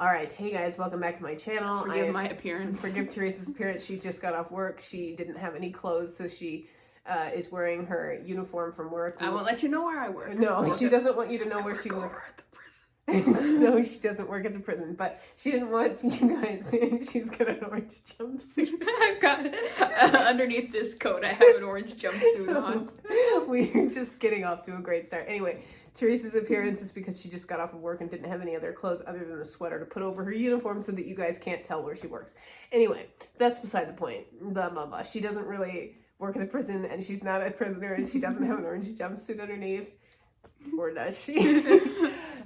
Alright, hey guys, welcome back to my channel. Forgive my appearance. Forgive Teresa's appearance. She just got off work. She didn't have any clothes, so she is wearing her uniform from work. I won't let you know where I work. No, she doesn't want you to know where she works. At the prison. No, she doesn't work at the prison, but she didn't want you guys. She's got an orange jumpsuit. I've got underneath this coat, I have an orange jumpsuit on. We're just getting off to a great start. Anyway, Teresa's appearance is because she just got off of work and didn't have any other clothes other than a sweater to put over her uniform so that you guys can't tell where she works. Anyway, that's beside the point. Blah, blah, blah. She doesn't really work at the prison, and she's not a prisoner, and she doesn't have an orange jumpsuit underneath. Or does she?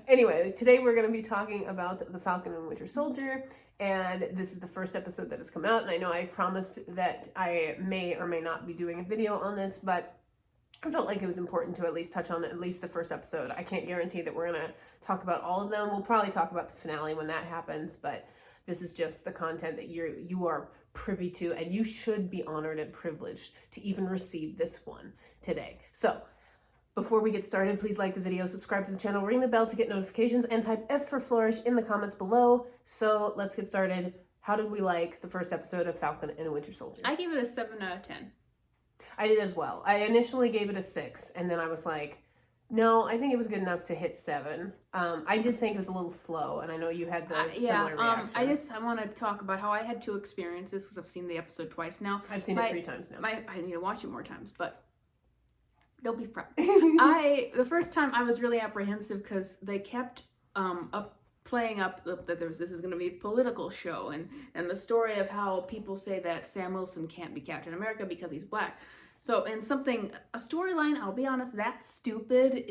Anyway, today we're going to be talking about the Falcon and Winter Solider, and this is the first episode that has come out, and I know I promised that I may or may not be doing a video on this, but I felt like it was important to at least touch on at least the first episode. I can't guarantee that we're going to talk about all of them. We'll probably talk about the finale when that happens, but this is just the content that you are privy to, and you should be honored and privileged to even receive this one today. So, before we get started, please like the video, subscribe to the channel, ring the bell to get notifications, and type F for flourish in the comments below. So let's get started. How did we like the first episode of Falcon and Winter Solider? I gave it a 7 out of 10. I did as well. I initially gave it a 6, and then I was like, no, I think it was good enough to hit 7. I did think it was a little slow, and I know you had the similar reaction. I want to talk about how I had 2 experiences because I've seen the episode twice now. I've seen it 3 times now. I need to watch it more times, but don't be proud. The first time I was really apprehensive because they kept playing up that this is going to be a political show, and the story of how people say that Sam Wilson can't be Captain America because he's black. So, and a storyline, I'll be honest, that stupid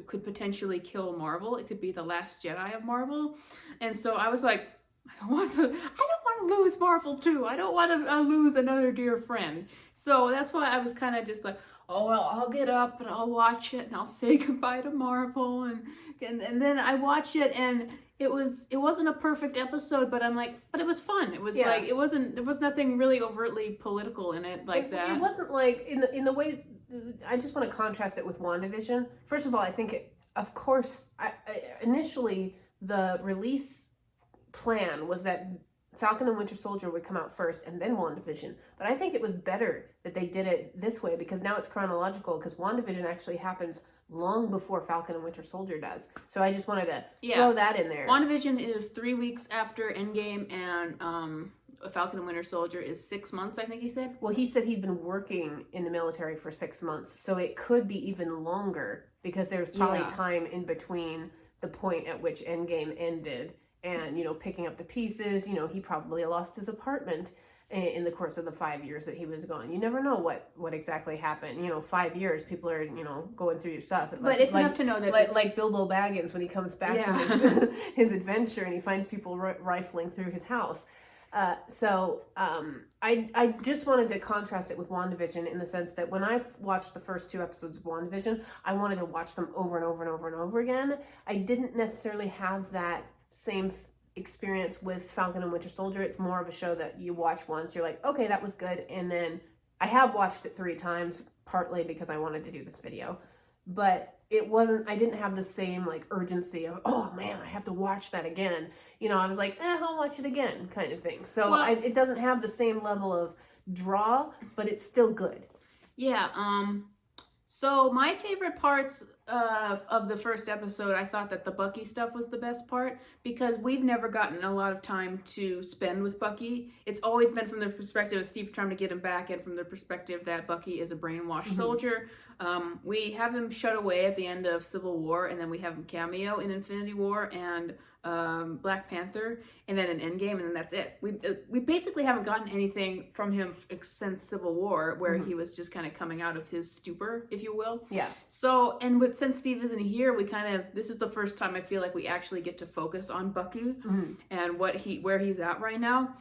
could potentially kill Marvel. It could be the Last Jedi of Marvel. And so I was like, I don't want to lose Marvel too. I don't want to lose another dear friend. So that's why I was kind of just like, oh, well, I'll get up and I'll watch it and I'll say goodbye to Marvel. And then I watch it, and it wasn't a perfect episode, but I'm like, but it was fun. It was like, there was nothing really overtly political in it that. It wasn't like, in the way, I just want to contrast it with WandaVision. First of all, I think, of course, initially the release plan was that Falcon and Winter Solider would come out first and then WandaVision. But I think it was better that they did it this way because now it's chronological, because WandaVision actually happens long before Falcon and Winter Solider does. So I just wanted to throw that in there. WandaVision is 3 weeks after Endgame, and Falcon and Winter Solider is 6 months, I think he said. Well, he said he'd been working in the military for 6 months, so it could be even longer because there's probably time in between the point at which Endgame ended and, picking up the pieces. He probably lost his apartment in the course of the 5 years that he was gone. You never know what exactly happened. 5 years, people are, going through your stuff. But it's enough to know that like Bilbo Baggins when he comes back from his adventure and he finds people rifling through his house. So I just wanted to contrast it with WandaVision in the sense that when I watched the first 2 episodes of WandaVision, I wanted to watch them over and over and over and over again. I didn't necessarily have that same experience with Falcon and Winter Solider. It's more of a show that you watch once, you're like, okay, that was good, and then I have watched it 3 times, partly because I wanted to do this video, but I didn't have the same urgency of, oh man, I have to watch that again. I was like, I'll watch it again kind of thing. So it doesn't have the same level of draw, but it's still good. Yeah, so my favorite parts of the first episode, I thought that the Bucky stuff was the best part because we've never gotten a lot of time to spend with Bucky. It's always been from the perspective of Steve trying to get him back and from the perspective that Bucky is a brainwashed soldier. We have him shut away at the end of Civil War, and then we have him cameo in Infinity War and Black Panther, and then an Endgame, and then that's it. We basically haven't gotten anything from him since Civil War, where he was just kind of coming out of his stupor, if you will. Yeah. So, and since Steve isn't here, this is the first time I feel like we actually get to focus on Bucky and where he's at right now.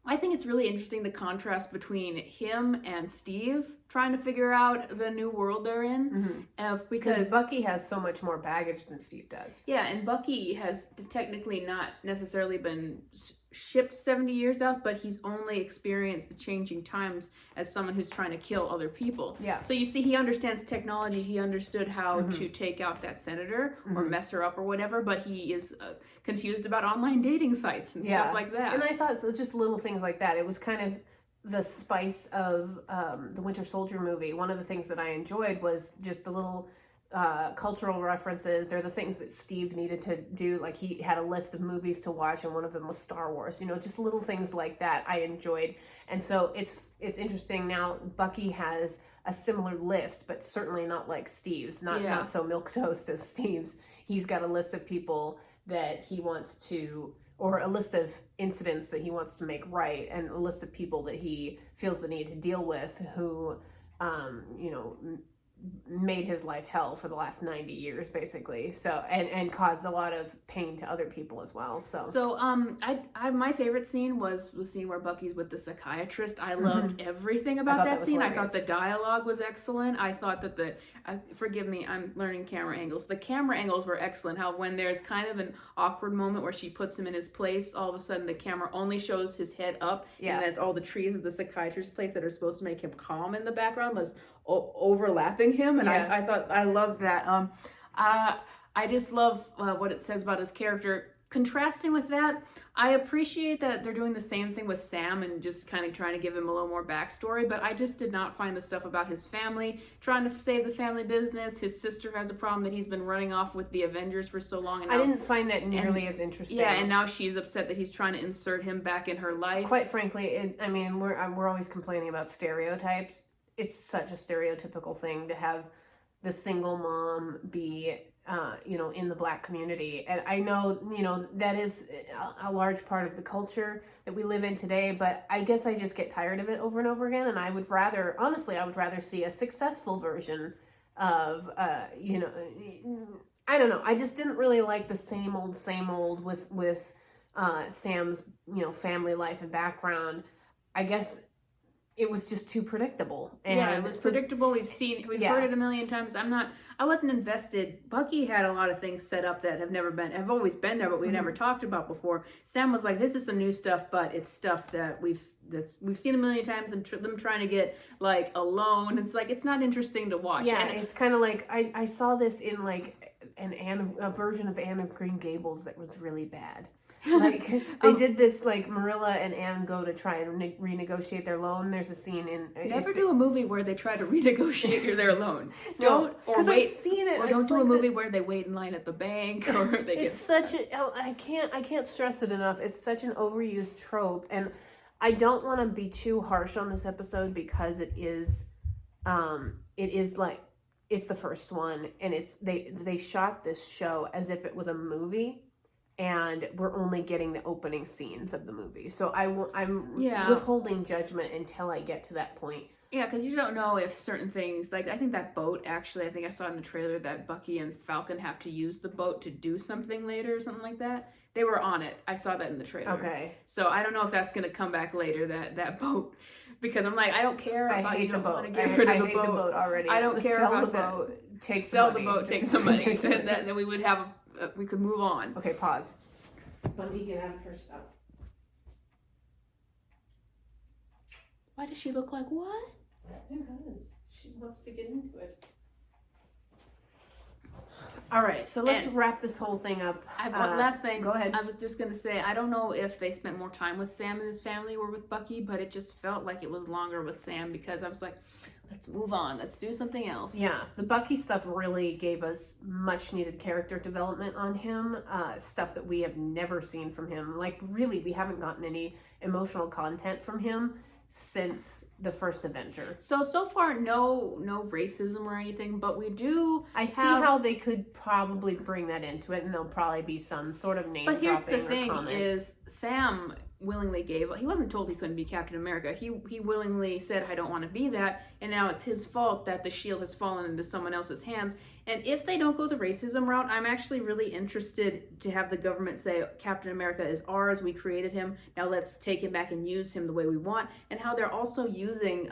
I think it's really interesting the contrast between him and Steve trying to figure out the new world they're in. Because Bucky has so much more baggage than Steve does. Yeah, and Bucky has technically not necessarily been shipped 70 years out, but he's only experienced the changing times as someone who's trying to kill other people. Yeah. So you see, he understands technology. He understood how to take out that senator or mess her up or whatever, but he is confused about online dating sites and stuff like that. And I thought just little things like that. It was kind of the spice of the Winter Soldier movie. One of the things that I enjoyed was just the little cultural references, or the things that Steve needed to do. Like, he had a list of movies to watch, and one of them was Star Wars. You know, just little things like that I enjoyed. And so it's interesting now. Bucky has a similar list, but certainly not like Steve's. Not so milquetoast as Steve's. He's got a list of people that he wants to, or a list of incidents that he wants to make right, and a list of people that he feels the need to deal with who, made his life hell for the last 90 years, basically. So, and caused a lot of pain to other people as well. So I my favorite scene was the scene where Bucky's with the psychiatrist. I loved everything about that scene. Hilarious. I thought the dialogue was excellent. I thought that forgive me, I'm learning camera angles. The camera angles were excellent. How when there's kind of an awkward moment where she puts him in his place, all of a sudden the camera only shows his head up, and that's all the trees of the psychiatrist's place that are supposed to make him calm in the background. That's overlapping him, and I thought I loved that. I just love what it says about his character. Contrasting with that, I appreciate that they're doing the same thing with Sam and just kind of trying to give him a little more backstory, but I just did not find the stuff about his family, trying to save the family business. His sister has a problem that he's been running off with the Avengers for so long. And now, I didn't find that nearly as interesting. Yeah, and now she's upset that he's trying to insert him back in her life. Quite frankly, we're always complaining about stereotypes. It's such a stereotypical thing to have the single mom be in the Black community. And I know, that is a large part of the culture that we live in today, but I guess I just get tired of it over and over again. And I would rather see a successful version of, I don't know. I just didn't really like the same old with Sam's, family life and background. I guess it was just too predictable. And it was predictable. We've heard it a million times. I wasn't invested. Bucky had a lot of things set up that have always been there, but we've never talked about before. Sam was like, this is some new stuff, but it's stuff that we've seen a million times, and them trying to get like alone. It's like, it's not interesting to watch. Yeah, and it's kind of like, I saw this in like a version of Anne of Green Gables that was really bad. Like, they did this, like, Marilla and Anne go to try and renegotiate their loan. There's a scene in... Never do a movie where they try to renegotiate their loan. Because I've seen it. Or don't do a movie where they wait in line at the bank, or they It's such a... I can't stress it enough. It's such an overused trope, and I don't want to be too harsh on this episode because it is like... It's the first one, and they shot this show as if it was a movie, and we're only getting the opening scenes of the movie. So I'm withholding judgment until I get to that point. Yeah, because you don't know if certain things, like I think that boat, actually, I think I saw in the trailer that Bucky and Falcon have to use the boat to do something later or something like that. They were on it. I saw that in the trailer. Okay. So I don't know if that's going to come back later, that boat. Because I'm like, I don't care about I hate you the don't boat. want to get rid of the boat. The boat already. I don't care sell about the that. Boat, take sell the the money. boat, take the money. Then we would have we could move on. Okay, pause. Let me get out of her stuff. Why does she look like what? Because she wants to get into it. All right, so let's wrap this whole thing up. Last thing. Go ahead. I was just going to say, I don't know if they spent more time with Sam and his family or with Bucky, but it just felt like it was longer with Sam because I was like, let's move on. Let's do something else. Yeah, the Bucky stuff really gave us much needed character development on him, stuff that we have never seen from him. Like, really, we haven't gotten any emotional content from him since the first Avenger. So far, no racism or anything, but we do. I see how they could probably bring that into it, and there'll probably be some sort of name dropping or comment. But here's the thing: is Sam willingly gave. He wasn't told he couldn't be Captain America. He willingly said, "I don't want to be that," and now it's his fault that the shield has fallen into someone else's hands. And if they don't go the racism route, I'm actually really interested to have the government say, Captain America is ours, we created him, now let's take him back and use him the way we want. And how they're also using,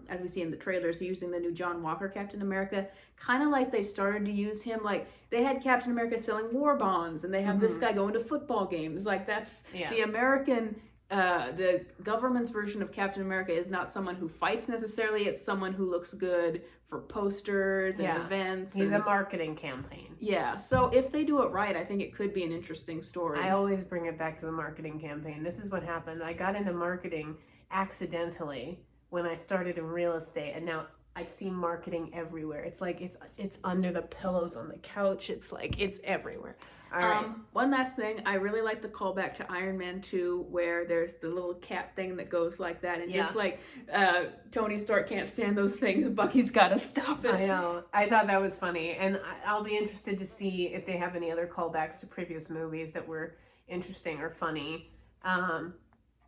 as we see in the trailers, using the new John Walker Captain America, kind of like they started to use him, like they had Captain America selling war bonds, and they have this guy going to football games. Like that's the American... the government's version of Captain America is not someone who fights necessarily, it's someone who looks good for posters and events. He's a marketing campaign. Yeah, so if they do it right, I think it could be an interesting story. I always bring it back to the marketing campaign. This is what happened. I got into marketing accidentally when I started in real estate, and now I see marketing everywhere. It's like it's under the pillows on the couch. It's like it's everywhere. All right. One last thing, I really like the callback to Iron Man 2 where there's the little cap thing that goes like that, and just like Tony Stark can't stand those things, Bucky's got to stop it. I know. I thought that was funny, and I'll be interested to see if they have any other callbacks to previous movies that were interesting or funny.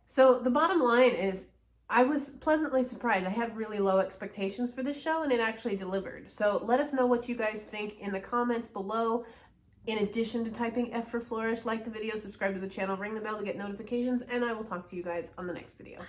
So the bottom line is, I was pleasantly surprised. I had really low expectations for this show, and it actually delivered. So let us know what you guys think in the comments below. In addition to typing F for Flourish, like the video, subscribe to the channel, ring the bell to get notifications, and I will talk to you guys on the next video.